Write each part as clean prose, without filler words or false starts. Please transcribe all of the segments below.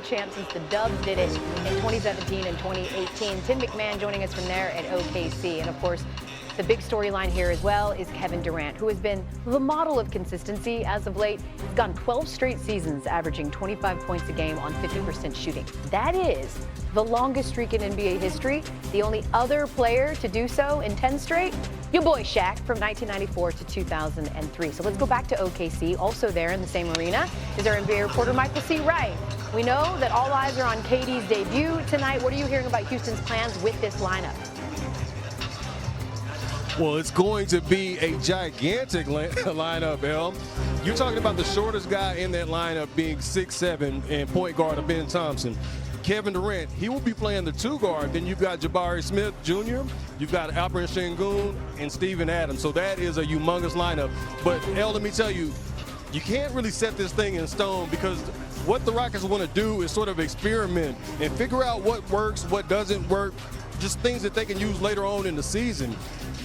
Champ since the Dubs did it in 2017 and 2018. Tim McMahon joining us from there at OKC. And of course, the big storyline here as well is Kevin Durant, who has been the model of consistency as of late. He's gone 12 straight seasons, averaging 25 points a game on 50% shooting. That is the longest streak in NBA history. The only other player to do so in 10 straight, your boy Shaq from 1994 to 2003. So let's go back to OKC. Also there in the same arena is our NBA reporter Michael C. Wright. We know that all eyes are on KD's debut tonight. What are you hearing about Houston's plans with this lineup? Well, it's going to be a gigantic lineup, El. You're talking about the shortest guy in that lineup being 6'7" and point guard Ben Thompson. Kevin Durant, he will be playing the 2 guard. Then you've got Jabari Smith Jr., you've got Alperen Sengun, and Steven Adams. So that is a humongous lineup. But, El, let me tell you, you can't really set this thing in stone because what the Rockets want to do is sort of experiment and figure out what works, what doesn't work, just things that they can use later on in the season.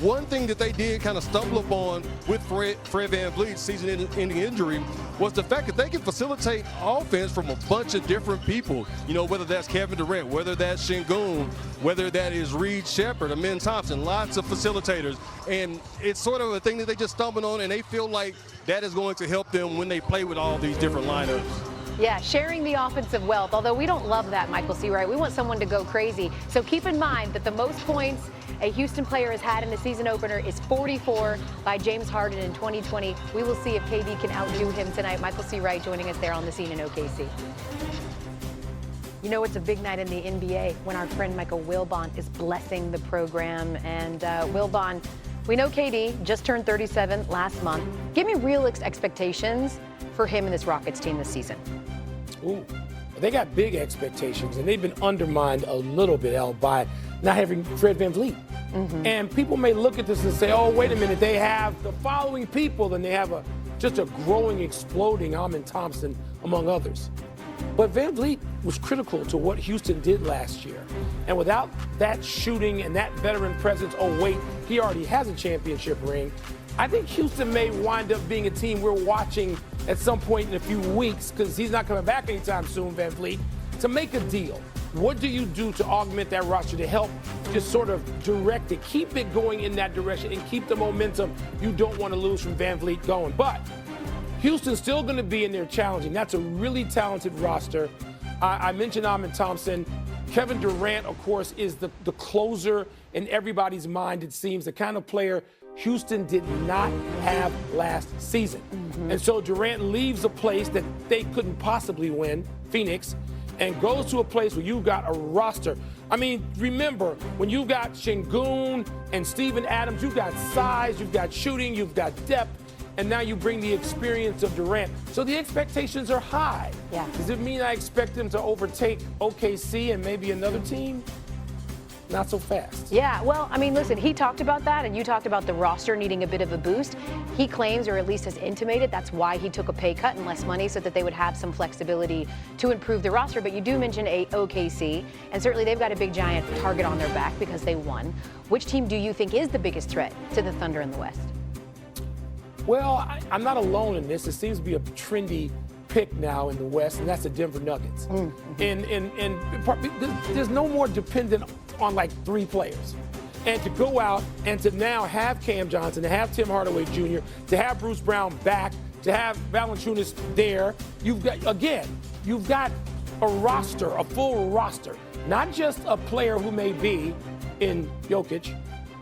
One thing that they did kind of stumble upon with Fred VanVleet's season-ending injury was the fact that they can facilitate offense from a bunch of different people. You know, whether that's Kevin Durant, whether that's Sengun, whether that is Reed Shepherd, Ben Thompson, lots of facilitators. And it's sort of a thing that they just stumbled on, and they feel like that is going to help them when they play with all these different lineups. Yeah, sharing the offensive wealth, although we don't love that, Michael C. Wright. We want someone to go crazy. So keep in mind that the most points a Houston player has had in the season opener is 44 by James Harden in 2020. We will see if KD can outdo him tonight. Michael C. Wright joining us there on the scene in OKC. You know, it's a big night in the NBA when our friend Michael Wilbon is blessing the program. And Wilbon, we know KD just turned 37 last month. Give me real expectations for him and this Rockets team this season. Ooh, they got big expectations, and they've been undermined a little bit, El, by not having Fred VanVleet. And people may look at this and say, oh, wait a minute, they have the following people, and they have just a growing, exploding Ben Thompson, among others. But VanVleet was critical to what Houston did last year. And without that shooting and that veteran presence, oh, wait, he already has a championship ring. I think Houston may wind up being a team we're watching at some point in a few weeks, because he's not coming back anytime soon, VanVleet, to make a deal. What do you do to augment that roster to help just sort of direct it, keep it going in that direction, and keep the momentum you don't want to lose from VanVleet going? But Houston's still going to be in there challenging. That's a really talented roster. I mentioned Ben Thompson. Kevin Durant, of course, is the closer in everybody's mind, it seems, the kind of player Houston did not have last season. And so Durant leaves a place that they couldn't possibly win, Phoenix, and goes to a place where you've got a roster. I mean, remember, when you've got Sengun and Steven Adams, you've got size, you've got shooting, you've got depth, and now you bring the experience of Durant. So the expectations are high. Yeah. Does it mean I expect them to overtake OKC and maybe another team? Not so fast. Yeah, well, I mean, listen, he talked about that, and you talked about the roster needing a bit of a boost. He claims, or at least has intimated, that's why he took a pay cut and less money so that they would have some flexibility to improve the roster. But you do mention OKC, and certainly they've got a big giant target on their back because they won. Which team do you think is the biggest threat to the Thunder in the West? Well, I'm not alone in this. It seems to be a trendy pick now in the West, and that's the Denver Nuggets. And there's no more dependent on like 3 players. And to go out and to now have Cam Johnson, to have Tim Hardaway Jr., to have Bruce Brown back, to have Valanciunas there, you've got a roster, a full roster, not just a player who may be in Jokic,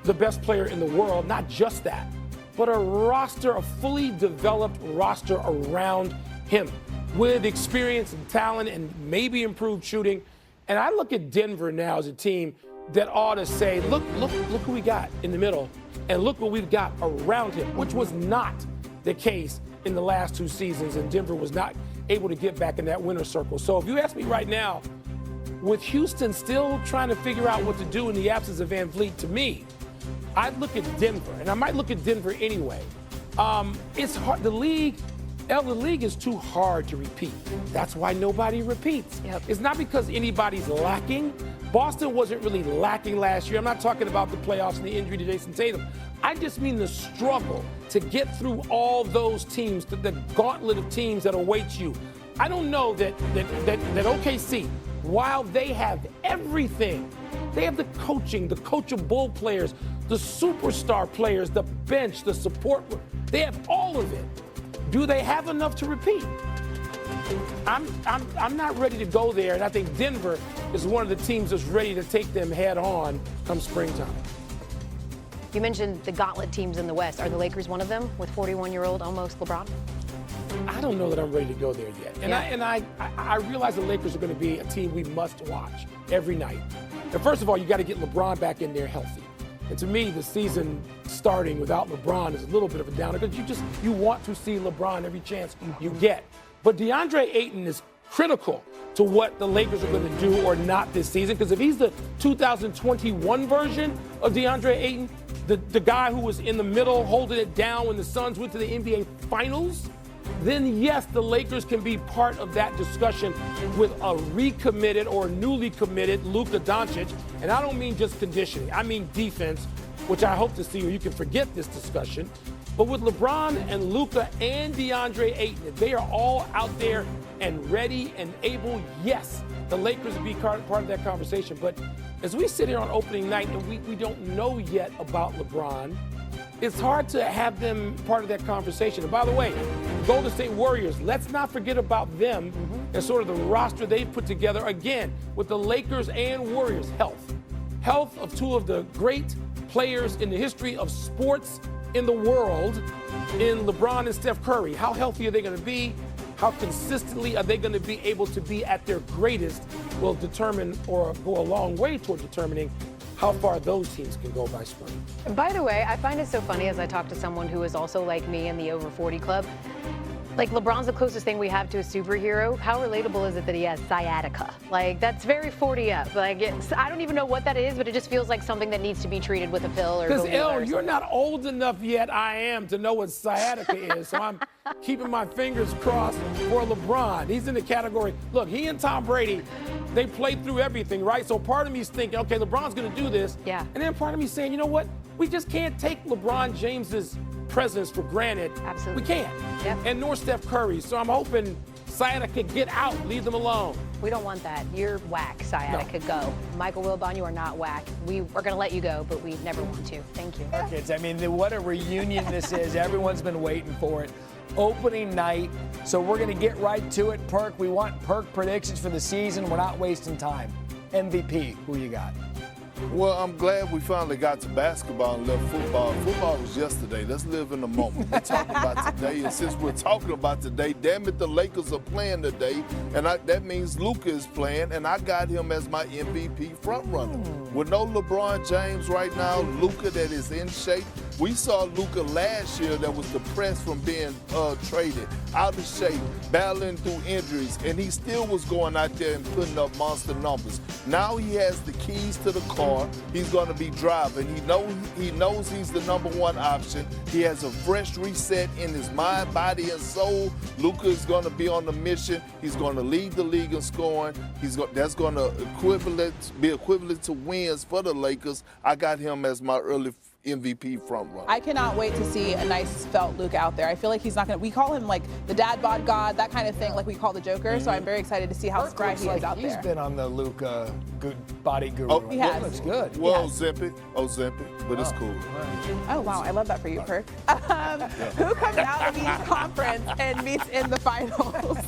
the best player in the world, not just that, but a roster, a fully developed roster around him with experience and talent and maybe improved shooting. And I look at Denver now as a team that ought to say, look who we got in the middle, and look what we've got around him, which was not the case in the last 2 seasons, and Denver was not able to get back in that winner's circle. So if you ask me right now, with Houston still trying to figure out what to do in the absence of VanVleet, to me, I'd look at Denver, and I might look at Denver anyway. It's hard. The league is too hard to repeat. That's why nobody repeats. Yep. It's not because anybody's lacking. Boston wasn't really lacking last year. I'm not talking about the playoffs and the injury to Jason Tatum. I just mean the struggle to get through all those teams, the gauntlet of teams that awaits you. I don't know that OKC, while they have everything, they have the coaching, the coachable players, the superstar players, the bench, the support. They have all of it. Do they have enough to repeat? I'm not ready to go there, and I think Denver is one of the teams that's ready to take them head on come springtime. You mentioned the gauntlet teams in the West. Are the Lakers one of them with 41-year-old almost LeBron? I don't know that I'm ready to go there yet. And I realize the Lakers are going to be a team we must watch every night. And first of all, you got to get LeBron back in there healthy. And to me, the season starting without LeBron is a little bit of a downer because you want to see LeBron every chance you get. But DeAndre Ayton is critical to what the Lakers are going to do or not this season, because if he's the 2021 version of DeAndre Ayton, the guy who was in the middle holding it down when the Suns went to the NBA Finals, then yes, the Lakers can be part of that discussion with a recommitted or newly committed Luka Doncic. And I don't mean just conditioning. I mean defense, which I hope to see, or you can forget this discussion. But with LeBron and Luka and DeAndre Ayton, if they are all out there and ready and able, yes, the Lakers will be part of that conversation. But as we sit here on opening night and we don't know yet about LeBron, it's hard to have them part of that conversation. And by the way, Golden State Warriors, let's not forget about them and sort of the roster they've put together, again, with the Lakers and Warriors. Health of two of the great players in the history of sports in the world, in LeBron and Steph Curry. How healthy are they going to be? How consistently are they going to be able to be at their greatest will determine or go a long way toward determining how far those teams can go by spring. By the way, I find it so funny as I talk to someone who is also like me in the over 40 club. Like, LeBron's the closest thing we have to a superhero. How relatable is it that he has sciatica? Like, that's very 40 up. Like, I don't even know what that is, but it just feels like something that needs to be treated with a pill or. Because, Elle, you're not old enough yet, I am, to know what sciatica is. So I'm keeping my fingers crossed for LeBron. He's in the category. Look, he and Tom Brady, they played through everything, right? So part of me is thinking, okay, LeBron's going to do this. Yeah. And then part of me is saying, you know what? We just can't take LeBron James's presence for granted. Absolutely. We can't. Yep. And nor Steph Curry. So I'm hoping sciatica get out, leave them alone. We don't want that. You're whack, sciatica, go. Michael Wilbon, you are not whack. We are going to let you go, but we never want to. Thank you. Kids, I mean, what a reunion this is. Everyone's been waiting for it. Opening night, so we're going to get right to it. Perk, we want Perk predictions for the season. We're not wasting time. MVP, who you got? Well, I'm glad we finally got to basketball and left football. Football was yesterday. Let's live in the moment. We're talking about today, and since we're talking about today, damn it, the Lakers are playing today, and that means Luka is playing, and I got him as my MVP frontrunner. With no LeBron James right now, Luka that is in shape. We saw Luka last year that was depressed from being traded, out of shape, battling through injuries, and he still was going out there and putting up monster numbers. Now he has the keys to the car. He's going to be driving. He knows he's the number one option. He has a fresh reset in his mind, body, and soul. Luka is going to be on the mission. He's going to lead the league in scoring. That's going to be equivalent to wins for the Lakers. I got him as my early MVP frontrunner. I cannot wait to see a nice felt Luka out there. I feel like he's not going to, we call him like the dad bod god, that kind of thing, like we call the Joker. So I'm very excited to see how spry he is out there. He's been on the Luka good body guru. Oh, he has. Looks good. Well, Ozempic, but it's cool. Oh, wow, I love that for you, Perk. Who comes out of East Conference and meets in the finals?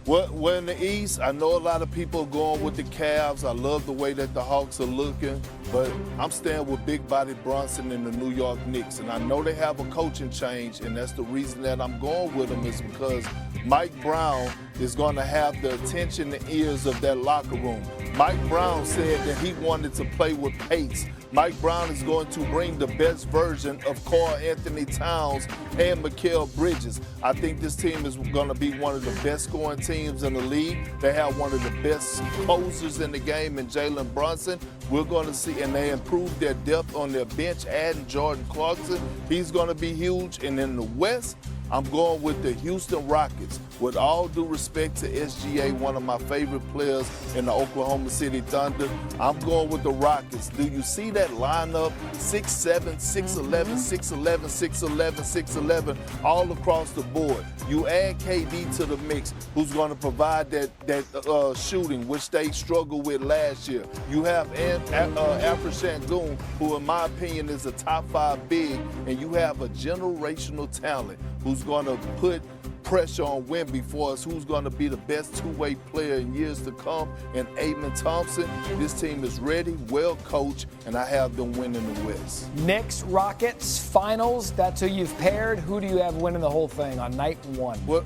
Well, in the East, I know a lot of people are going with the Cavs. I love the way that the Hawks are looking, but I'm staying with Big Body Bronson and the New York Knicks. And I know they have a coaching change, and that's the reason that I'm going with them is because Mike Brown is going to have the attention and ears of that locker room. Mike Brown said that he wanted to play with pace. Mike Brown is going to bring the best version of Karl Anthony Towns and Mikal Bridges. I think this team is going to be one of the best scoring teams in the league. They have one of the best closers in the game in Jalen Brunson. We're going to see, and they improved their depth on their bench, adding Jordan Clarkson. He's going to be huge. And in the West, I'm going with the Houston Rockets. With all due respect to SGA, one of my favorite players in the Oklahoma City Thunder, I'm going with the Rockets. Do you see that lineup? 6'7", 6'11", 6'11", 6'11", 6'11", all across the board. You add KD to the mix, who's going to provide that shooting, which they struggled with last year. You have Alfred Sengun, who in my opinion is a top 5 big, and you have a generational talent who's going to put pressure on Wemby for us, who's going to be the best two-way player in years to come, and Amen Thompson. This team is ready, well coached, and I have them winning the West. Knicks, Rockets, finals. That's who you've paired. Who do you have winning the whole thing on night one? Well,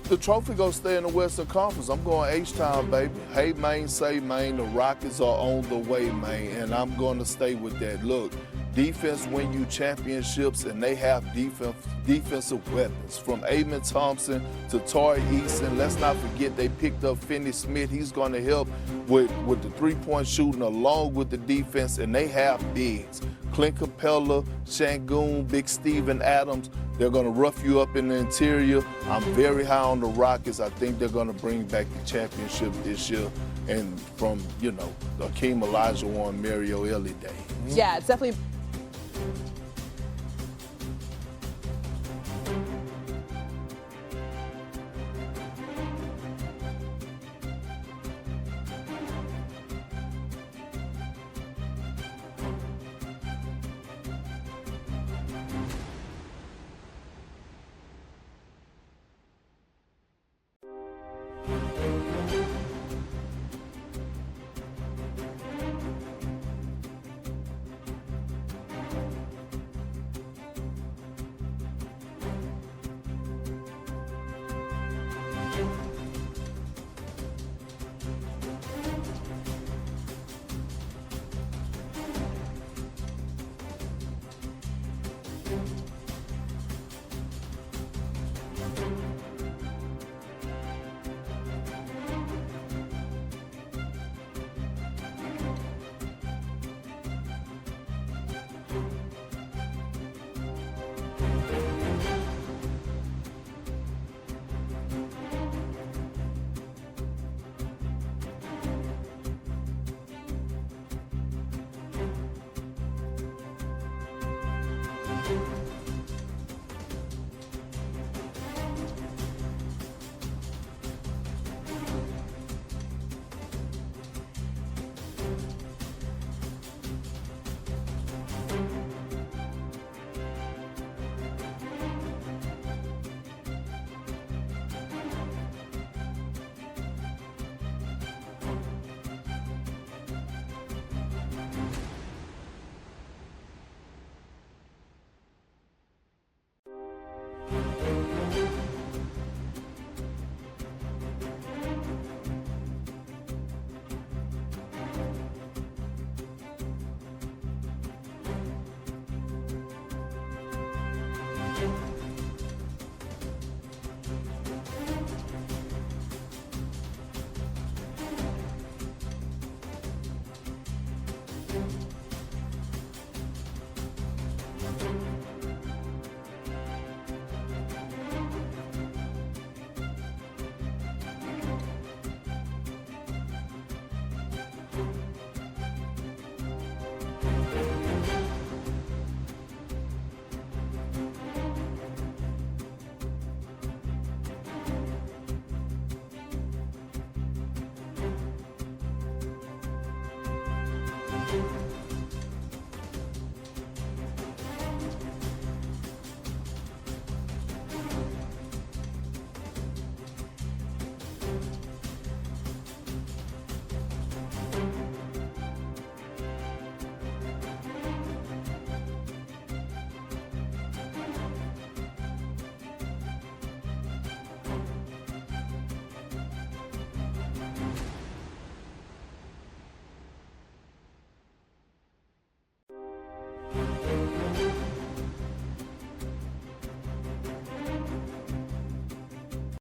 the trophy gonna stay in the Western Conference. I'm going H-Town, baby. Hey, man, say, man, the Rockets are on the way, man, and I'm going to stay with that. Look, defense win you championships, and they have defensive weapons. From Amen Thompson to Torrey Eason. Let's not forget they picked up Finney Smith. He's going to help with the three-point shooting along with the defense, and they have bigs. Clint Capella, Sengun, Big Steven Adams. They're going to rough you up in the interior. I'm very high on the Rockets. I think they're going to bring back the championship this year. And from, Akeem Olajuwon, Mario Elie day. Yeah, it's definitely